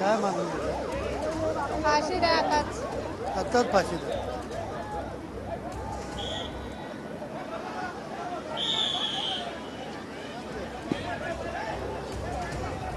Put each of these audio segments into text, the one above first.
काय मागणी आहे? फाशी द्या आताच. आत्ताच फाशी द्या.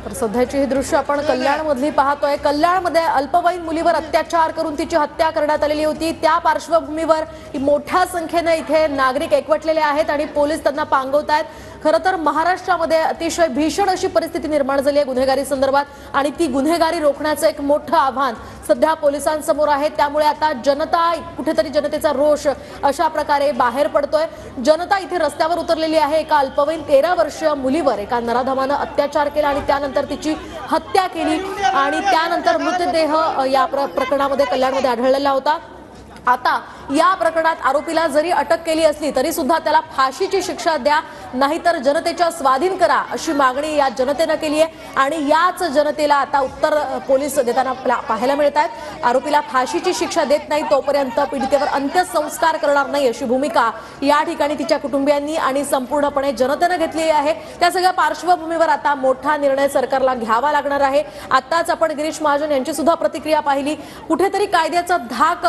तर सध्याची ही दृश्य आपण कल्याणमधली पाहतोय। कल्याणमध्ये अल्पवयीन मुलीवर अत्याचार करून तिची हत्या करण्यात आलेली होती। त्या पार्श्वभूमीवर मोठ्या संख्येने इथे नागरिक एकवटलेले आहेत आणि पोलीस त्यांना पांगवत आहेत। खरं तर महाराष्ट्रामध्ये अतिशय भीषण अशी परिस्थिती निर्माण झाली आहे गुन्हेगारी संदर्भात आणि ती गुन्हेगारी रोखण्याचं एक मोठं आव्हान सध्या पोलिसांसमोर आहे। त्यामुळे आता जनता कुठेतरी जनतेचा रोष अशा प्रकारे बाहेर पडतोय। जनता इथे रस्त्यावर उतरलेली आहे। एका अल्पवयीन 13 वर्षीय मुलीवर एका नराधमानं अत्याचार केला आणि त्यानंतर तिची हत्या केली आणि त्यानंतर मृतदेह या प्रकरणामध्ये कल्याणमध्ये आढळलेला होता। आता या प्रकरणात आरोपीला जरी अटक केली असली तरी सुद्धा त्याला फाशीची शिक्षा द्या, नाहीतर जनतेच्या स्वाधीन करा अशी मागणी या जनतेनं केली आहे आणि याच जनतेला आता उत्तर पोलीस देताना पाहायला मिळत आहेत। आरोपीला फाशीची शिक्षा देत नाही तोपर्यंत पीडितेवर अंत्यसंस्कार करणार नाही अशी भूमिका या ठिकाणी तिच्या कुटुंबियांनी आणि संपूर्णपणे जनतेनं घेतली आहे। त्या सगळ्या पार्श्वभूमीवर आता मोठा निर्णय सरकारला घ्यावा लागणार आहे। आताच आपण गिरीश महाजन यांची सुद्धा प्रतिक्रिया पाहिली। कुठेतरी कायद्याचा धाक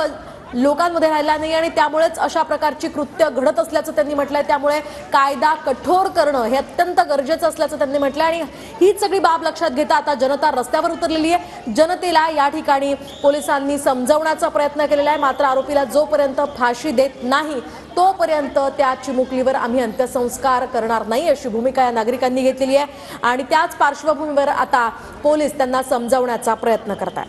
लोकांमध्ये राहिला नाही आणि त्यामुळेच अशा प्रकारची कृत्य घडत असल्याचं त्यांनी म्हटलंय। त्यामुळे कायदा कठोर करणं हे अत्यंत गरजेचं असल्याचं त्यांनी म्हटलंय आणि हीच सगळी बाब लक्षात घेता आता जनता रस्त्यावर उतरलेली आहे। जनतेला या ठिकाणी पोलिसांनी समजावण्याचा प्रयत्न केलेला आहे, मात्र आरोपीला जोपर्यंत फाशी देत नाही तोपर्यंत त्या चिमुकलीवर आम्ही अंत्यसंस्कार करणार नाही अशी भूमिका या नागरिकांनी घेतलेली आहे आणि त्याच पार्श्वभूमीवर आता पोलीस त्यांना समजावण्याचा प्रयत्न करतात।